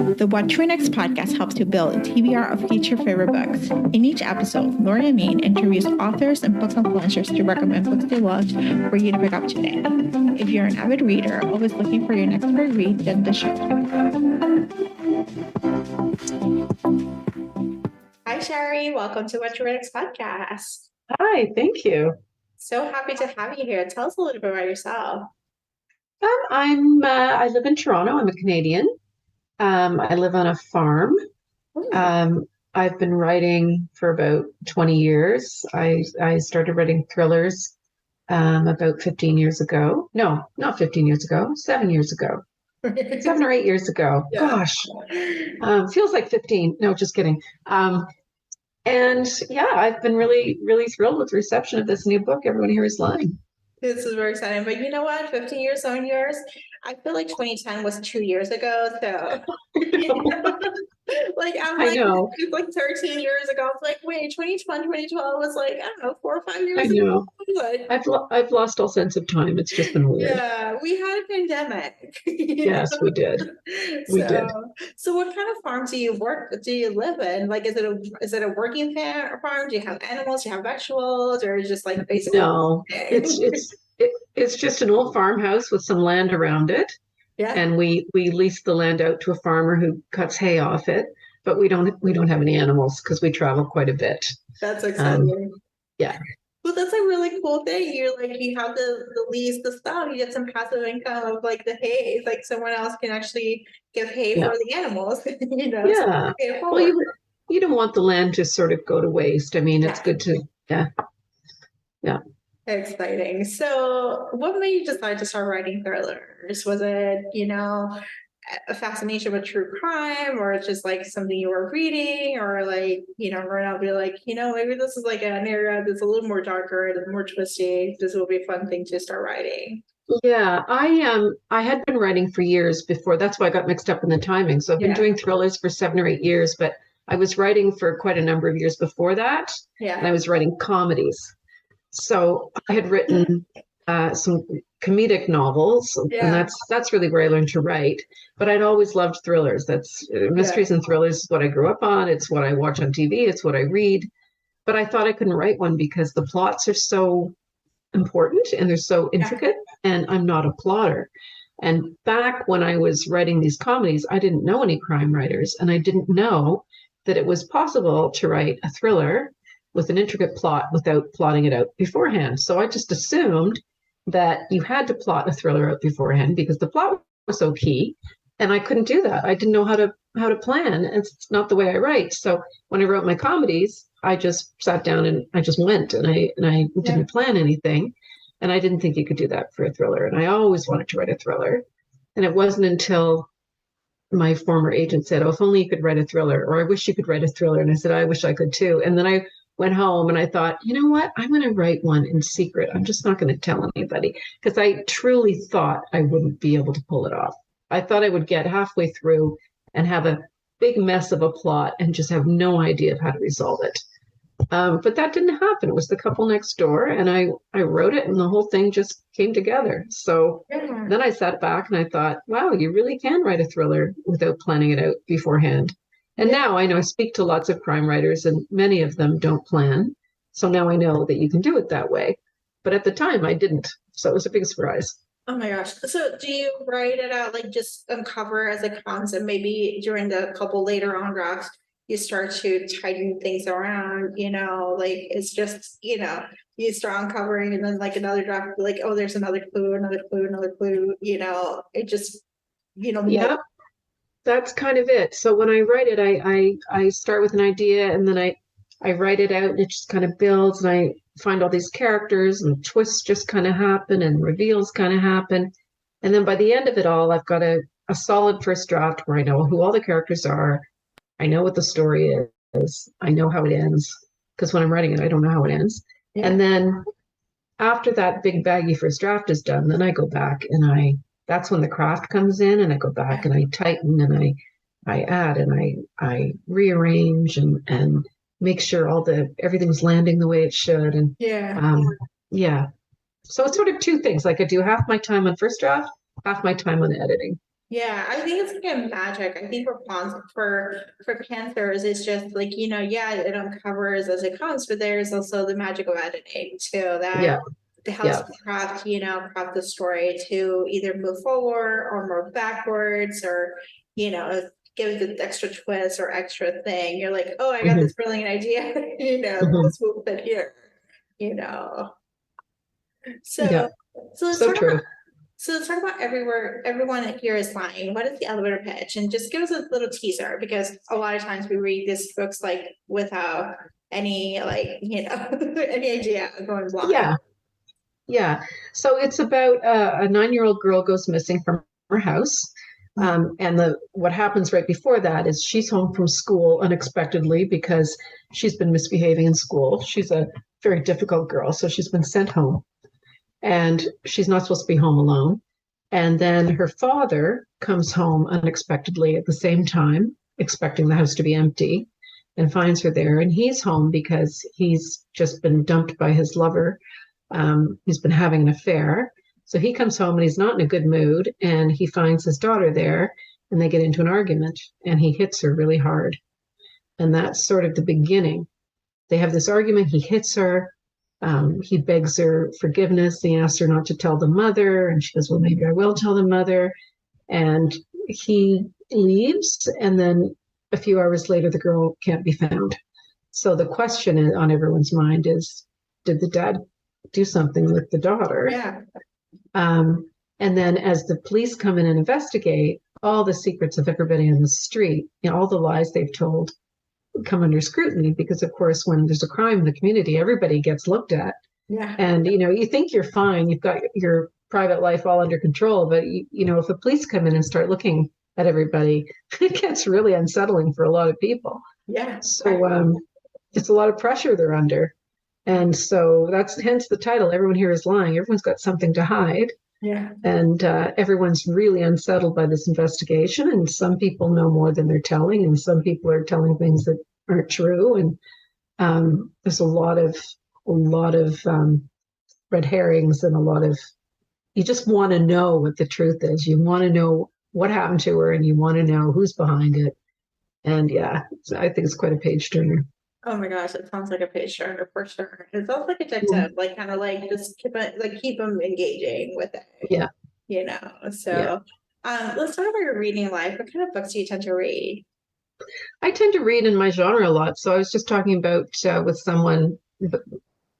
The What to Read Next podcast helps you build a TBR of future favorite books. In each episode, Lori and Maine interviews authors and book influencers to recommend books they loved for you to pick up today. If you're an avid reader, always looking for your next favorite read, then the show. Hi, Shari. Welcome to What to Read Next podcast. Hi, thank you. So happy to have you here. Tell us a little bit about yourself. I live in Toronto. I'm a Canadian. I live on a farm. I've been writing for about 20 years. I started writing thrillers about 15 years ago. No, not 15 years ago, 7 years ago. 7 or 8 years ago. Yeah. Gosh, feels like 15. No, just kidding. And yeah, I've been really, really thrilled with the reception of this new book. Everyone here is lying. This is very exciting. But you know what? 15 years, 7 years. I feel like 2010 was 2 years ago. So, like, it's like 13 years ago. It's like, wait, 2012 was like, I don't know, 4 or 5 years ago. I've lost all sense of time. It's just been weird. Yeah, we had a pandemic. Yes, we did. So what kind of farm do you live in? Like, is it a working farm? Do you have animals? Do you have vegetables? Or just like basically? No, it's just an old farmhouse with some land around it. Yeah. And we lease the land out to a farmer who cuts hay off it, but we don't have any animals because we travel quite a bit. That's exciting. Yeah. Well, that's a really cool thing. You have the lease, the stuff, you get some passive income of like the hay. Like someone else can actually give hay for the animals, Yeah. So well, you don't want the land to sort of go to waste. I mean, it's good to, yeah. Exciting. So what made you decide to start writing thrillers? Was it, a fascination with true crime, or just like something you were reading, or like, growing up, be like, maybe this is like an area that's a little more darker, and more twisty. This will be a fun thing to start writing. Yeah, I had been writing for years before. That's why I got mixed up in the timing. So I've been doing thrillers for 7 or 8 years, but I was writing for quite a number of years before that. Yeah. And I was writing comedies. So I had written some comedic novels, and that's really where I learned to write. But I'd always loved thrillers. That's mysteries and thrillers is what I grew up on. It's what I watch on TV. It's what I read. But I thought I couldn't write one because the plots are so important and they're so intricate, and I'm not a plotter. And back when I was writing these comedies, I didn't know any crime writers, and I didn't know that it was possible to write a thriller with an intricate plot without plotting it out beforehand. So I just assumed that you had to plot a thriller out beforehand because the plot was so key, and I couldn't do that. I didn't know how to plan. It's not the way I write. So when I wrote my comedies, I just sat down and I just went, and I didn't plan anything, and I didn't think you could do that for a thriller. And I always wanted to write a thriller, and it wasn't until my former agent said, "Oh, if only you could write a thriller," or "I wish you could write a thriller," and I said, "I wish I could too." And then I went home and I thought, you know what? I'm going to write one in secret. I'm just not going to tell anybody, because I truly thought I wouldn't be able to pull it off. I thought I would get halfway through and have a big mess of a plot and just have no idea of how to resolve it. But that didn't happen. It was The Couple Next Door, and I wrote it, and the whole thing just came together. So then I sat back and I thought, wow, you really can write a thriller without planning it out beforehand. And now I know I speak to lots of crime writers, and many of them don't plan. So now I know that you can do it that way. But at the time I didn't. So it was a big surprise. Oh my gosh. So do you write it out, like just uncover as it comes, and maybe during the couple later on drafts, you start to tighten things around, like it's just, you start uncovering, and then like another draft, like, oh, there's another clue, it just, Yeah. That's kind of it. So when I write it, I start with an idea, and then I write it out, and it just kind of builds, and I find all these characters, and twists just kind of happen, and reveals kind of happen. And then by the end of it all, I've got a solid first draft where I know who all the characters are. I know what the story is. I know how it ends, because when I'm writing it, I don't know how it ends. Yeah. And then after that big baggy first draft is done, then I go back and that's when the craft comes in, and I go back and I tighten, and I add, and I rearrange and make sure everything's landing the way it should. And so it's sort of two things. Like I do half my time on first draft, half my time on editing. Yeah, I think it's like a magic. I think for cancers, it's just like, yeah, it uncovers as it comes, but there's also the magic of editing too, that Yeah, helps yeah, craft the story to either move forward or move backwards, or, give it extra twist or extra thing. You're like, oh, I got hmm this brilliant idea, hmm let's move it here, you know. yeah, So so let's so talk about true. so let's talk about everyone here is lying. What is the elevator pitch? And just give us a little teaser, because a lot of times we read these books like without any like, any idea of going blind. Yeah, yeah. So it's about a 9-year-old girl goes missing from her house. And the what happens right before that is she's home from school unexpectedly because she's been misbehaving in school. She's a very difficult girl, so she's been sent home, and she's not supposed to be home alone. And then her father comes home unexpectedly at the same time, expecting the house to be empty, and finds her there. And he's home because he's just been dumped by his lover. He's been having an affair. So he comes home and he's not in a good mood. And he finds his daughter there, and they get into an argument, and he hits her really hard. And that's sort of the beginning. They have this argument. He hits her. He begs her forgiveness. He asks her not to tell the mother. And she goes, well, maybe I will tell the mother. And he leaves. And then a few hours later, the girl can't be found. So the question on everyone's mind is, did the dad do something with the daughter? Yeah. And then as the police come in and investigate, all the secrets of everybody on the street, all the lies they've told come under scrutiny, because of course when there's a crime in the community, everybody gets looked at. Yeah. And you think you're fine, you've got your private life all under control, but if the police come in and start looking at everybody, it gets really unsettling for a lot of people. Yeah. So it's a lot of pressure they're under. And so that's hence the title, Everyone Here is Lying. Everyone's got something to hide. Yeah. And everyone's really unsettled by this investigation. And some people know more than they're telling, and some people are telling things that aren't true. And there's a lot of red herrings, and you just want to know what the truth is. You want to know what happened to her, and you want to know who's behind it. And yeah, I think it's quite a page turner. Oh my gosh, it sounds like a page turner for sure. It sounds like addictive, like kind of like just keep them engaging with it. Yeah. So Yeah. Let's talk about your reading life. What kind of books do you tend to read? I tend to read in my genre a lot. So I was just talking about with someone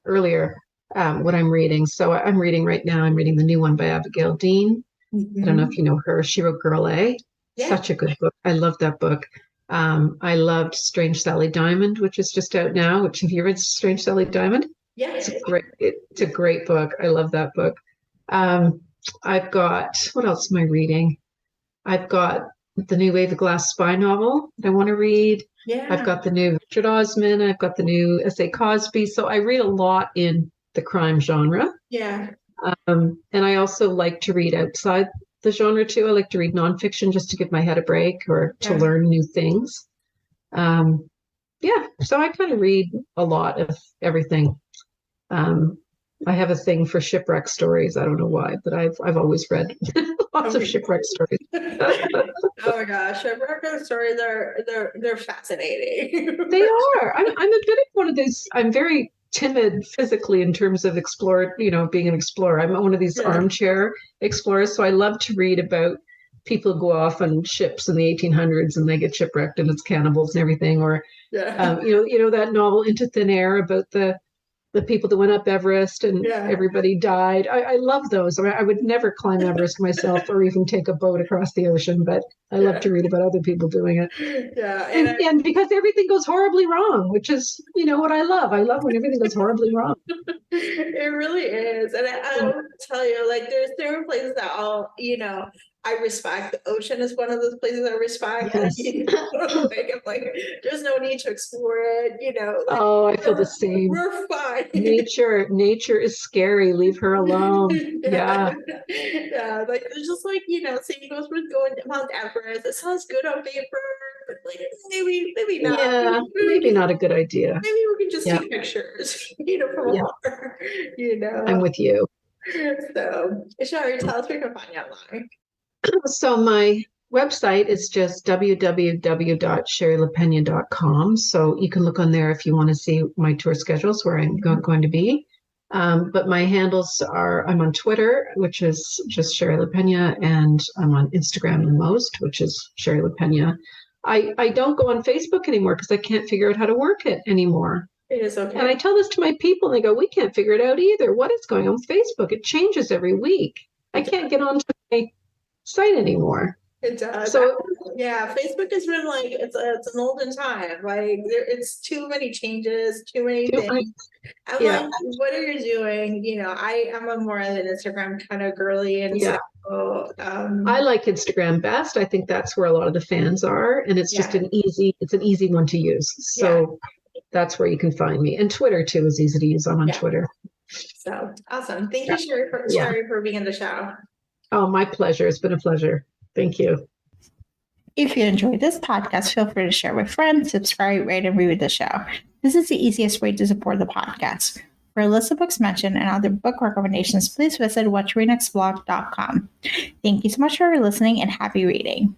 earlier what I'm reading. So I'm reading right now, I'm reading the new one by Abigail Dean. I don't know if you know her. She wrote Girl A. Yeah. Such a good book. I love that book. I loved Strange Sally Diamond, which is just out now. Which, have you read Strange Sally Diamond? Yeah. It's a great book. I love that book. I've got, what else am I reading? I've got the new Ava Glass spy novel that I want to read. Yeah. I've got the new Richard Osman. I've got the new S.A. Cosby. So I read a lot in the crime genre. Yeah. And I also like to read outside the genre too. I like to read nonfiction just to give my head a break or to learn new things. So I kind of read a lot of everything. I have a thing for shipwreck stories. I don't know why, but I've always read lots of shipwreck stories. Oh my gosh, shipwreck stories they're fascinating. They are. I'm a bit of one of these. I'm very timid physically in terms of being an explorer. I'm one of these armchair explorers. So I love to read about people who go off on ships in the 1800s and they get shipwrecked and it's cannibals and everything. Or, that novel Into Thin Air about the people that went up Everest and everybody died. I love those. I would never climb Everest myself or even take a boat across the ocean, but I love to read about other people doing it. Yeah. And because everything goes horribly wrong, which is, what I love. I love when everything goes horribly wrong. It really is. And I will tell you, like, there's different places that I respect. The ocean is one of those places I respect. Yes. I'm like, there's no need to explore it, I feel the same. We're fine. Nature is scary. Leave her alone. Yeah. Yeah. Like, it's just like, saying goes with going to Mount Everest. It sounds good on paper, but like maybe not. Yeah, maybe not a good idea. Maybe we can just see pictures, from afar, I'm with you. So, Shari, tell us where you can find you online. So my website is just www.sharilapena.com. So you can look on there if you want to see my tour schedules where I'm going to be. But my handles are, I'm on Twitter, which is just Shari Lapena, and I'm on Instagram the most, which is Shari Lapena. I don't go on Facebook anymore because I can't figure out how to work it anymore. It is okay. And I tell this to my people, and they go, we can't figure it out either. What is going on with Facebook? It changes every week. I can't get onto my site anymore. It does. So yeah, Facebook has been like it's an olden time. Like it's too many changes, too many things. I'm like, what are you doing? You know, I'm a more of an Instagram kind of girly, and so I like Instagram best. I think that's where a lot of the fans are, and it's just an easy one to use. So that's where you can find me. And Twitter too is easy to use. I'm on Twitter. So awesome. Thank you, Shari, for being on the show. Oh, my pleasure. It's been a pleasure. Thank you. If you enjoyed this podcast, feel free to share with friends, subscribe, rate, and review the show. This is the easiest way to support the podcast. For a list of books mentioned and other book recommendations, please visit whattoreadnextblog.com. Thank you so much for listening and happy reading.